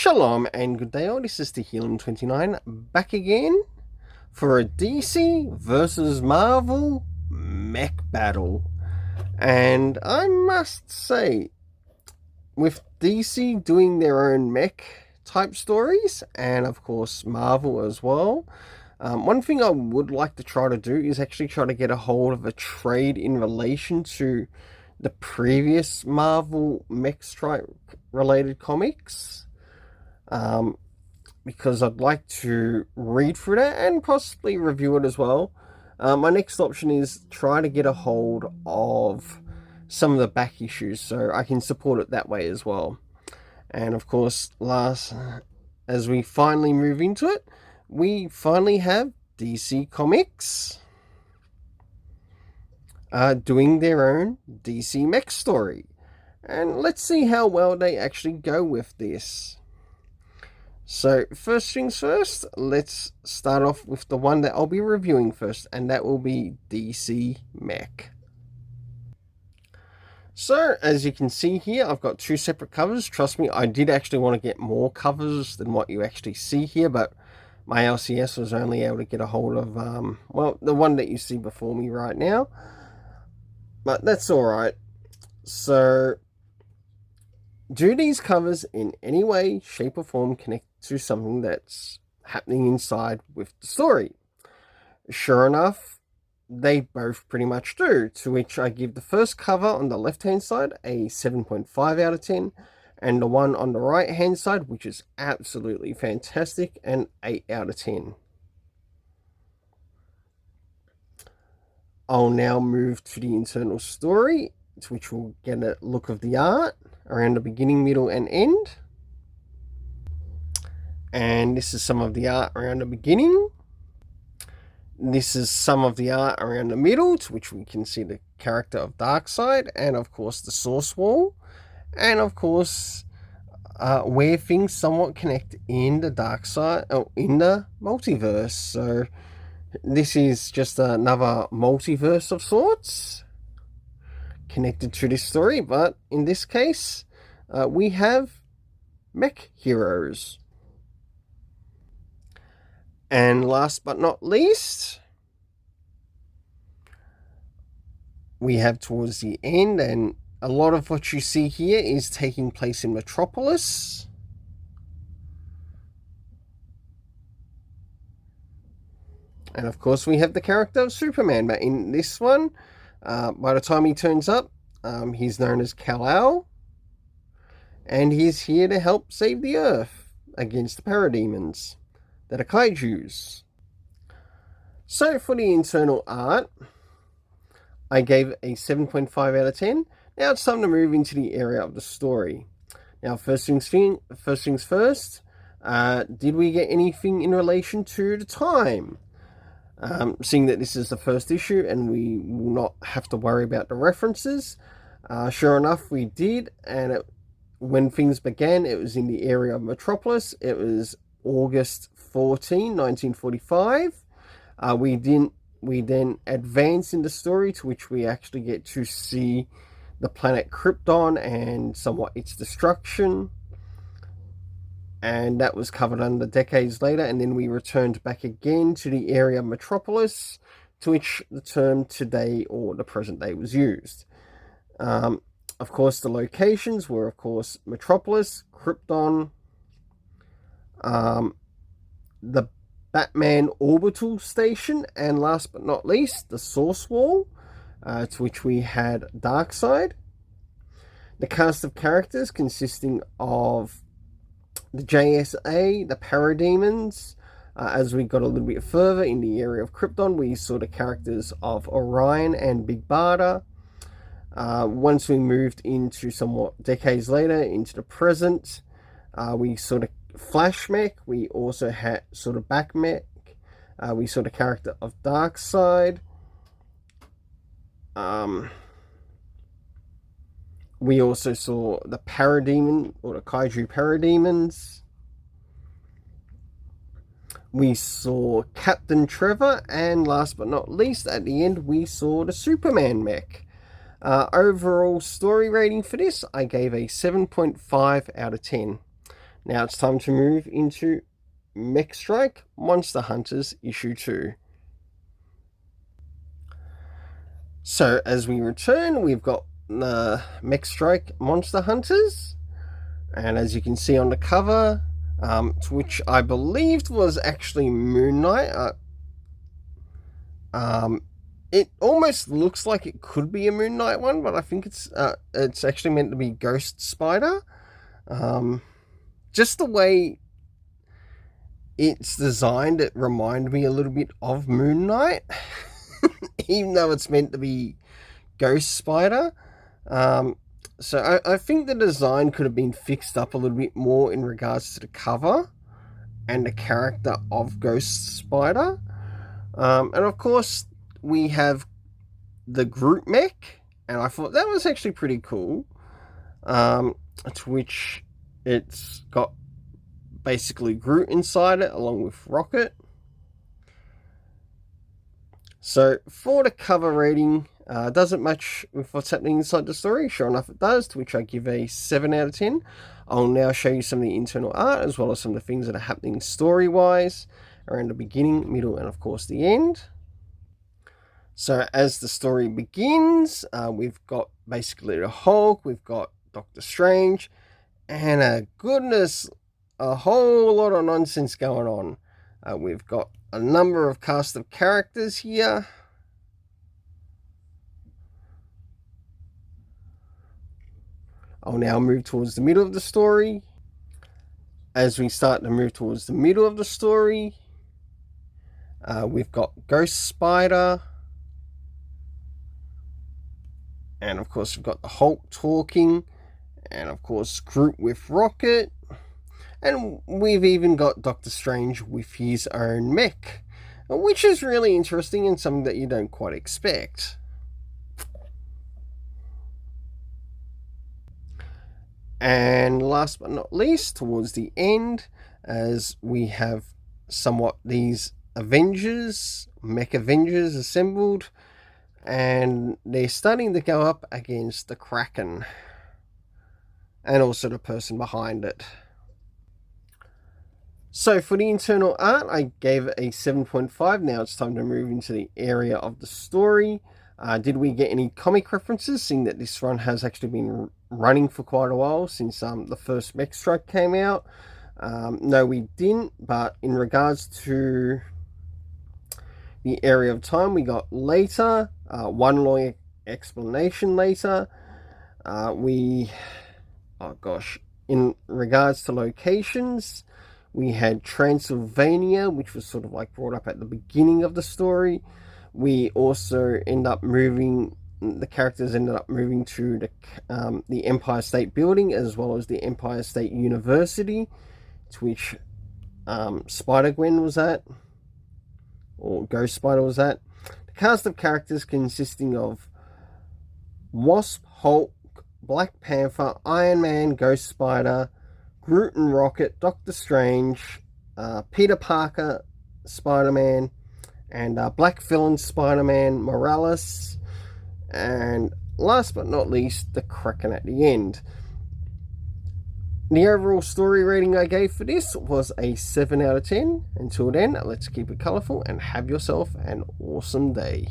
Shalom and good day all, this is the Helium29 back again for a DC versus Marvel mech battle. And I must say, with DC doing their own mech type stories, and of course Marvel as well, one thing I would like to try to do is actually try to get a hold of a trade in relation to the previous Marvel mech strike related comics. Because I'd like to read through that and possibly review it as well. My next option is try to get a hold of some of the back issues so I can support it that way as well. And of course, as we finally move into it, we finally have DC Comics doing their own DC Mech story. And let's see how well they actually go with this. So first things first, let's start off with the one that I'll be reviewing first, and that will be DC Mech. So as you can see here, I've got two separate covers. Trust me, I did actually want to get more covers than what you actually see here, but my LCS was only able to get a hold of, well, the one that you see before me right now. But that's alright. So, do these covers in any way, shape or form connect to something that's happening inside with the story? Sure enough, they both pretty much do, to which I give the first cover on the left hand side a 7.5 out of 10, and the one on the right hand side, which is absolutely fantastic, an 8 out of 10. I'll now move to the internal story, to which we'll get a look of the art around the beginning, middle and end. And this is some of the art around the beginning. This is some of the art around the middle, to which we can see the character of Darkseid, and of course the source wall, and of course where things somewhat connect in the Darkseid, in the multiverse. So this is just another multiverse of sorts connected to this story, but in this case we have mech heroes. And last but not least, we have towards the end, and a lot of what you see here is taking place in Metropolis. And of course we have the character of Superman, but in this one, by the time he turns up, he's known as Kal-El, and he's here to help save the Earth against the parademons that are kaijus. So for the internal art, I gave a 7.5 out of 10. Now it's time to move into the area of the story. Now first things first, did we get anything in relation to the time? Seeing that this is the first issue and we will not have to worry about the references, sure enough we did, and when things began, it was in the area of Metropolis. It was August 14, 1945. We then advance in the story, to which we actually get to see the planet Krypton and somewhat its destruction. And that was covered under decades later, and then we returned back again to the area of Metropolis, to which the term today or the present day was used. Of course, the locations were, of course, Metropolis, Krypton, the Batman Orbital Station, and last but not least, the Source Wall, to which we had Darkseid. The cast of characters consisting of the JSA, the Parademons. As we got a little bit further in the area of Krypton, we saw the characters of Orion and Big Barda. Once we moved into somewhat decades later into the present, we saw the Flash Mech. We also had sort of Back Mech. We saw the character of Darkseid. We also saw the Parademon, or the Kaiju Parademons. We saw Captain Trevor, and last but not least, at the end, we saw the Superman Mech. Overall story rating for this, I gave a 7.5 out of 10. Now it's time to move into Mech Strike Monster Hunters Issue 2. So as we return, we've got the Mech Strike Monster Hunters. And as you can see on the cover, which I believed was actually Moon Knight. It almost looks like it could be a Moon Knight one, but I think it's actually meant to be Ghost Spider. Just the way it's designed, it reminded me a little bit of Moon Knight, even though it's meant to be Ghost Spider. So I think the design could have been fixed up a little bit more in regards to the cover and the character of Ghost Spider. And of course, we have the Groot mech, and I thought that was actually pretty cool. To which it's got basically Groot inside it, along with Rocket. So for the cover rating, doesn't match with what's happening inside the story. Sure enough, it does, to which I give a 7 out of 10. I'll now show you some of the internal art, as well as some of the things that are happening story-wise, around the beginning, middle, and of course the end. So as the story begins, we've got basically the Hulk, we've got Doctor Strange, and a whole lot of nonsense going on. We've got a number of cast of characters here. I'll now move towards the middle of the story. As we start to move towards the middle of the story, we've got Ghost Spider. And of course, we've got the Hulk talking. And of course, Groot with Rocket. And we've even got Doctor Strange with his own mech, which is really interesting and something that you don't quite expect. And last but not least, towards the end, as we have somewhat these Mech Avengers assembled, and they're starting to go up against the Kraken, and also the person behind it. So for the internal art, I gave it a 7.5. Now it's time to move into the area of the story. Did we get any comic references, seeing that this run has actually been running for quite a while since the first Mech Strike came out? No, we didn't, but in regards to the area of time, we got later, one long explanation later. In regards to locations, we had Transylvania, which was sort of like brought up at the beginning of the story. We also the characters ended up moving to the Empire State Building, as well as the Empire State University, to which Spider-Gwen was at, or Ghost Spider was at. The cast of characters consisting of Wasp, Hulk, Black Panther, Iron Man, Ghost Spider, Groot and Rocket, Doctor Strange, Peter Parker, Spider-Man, and Black Villain Spider-Man Morales, and last but not least, the Kraken at the end. The overall story rating I gave for this was a 7 out of 10. Until then, let's keep it colourful and have yourself an awesome day.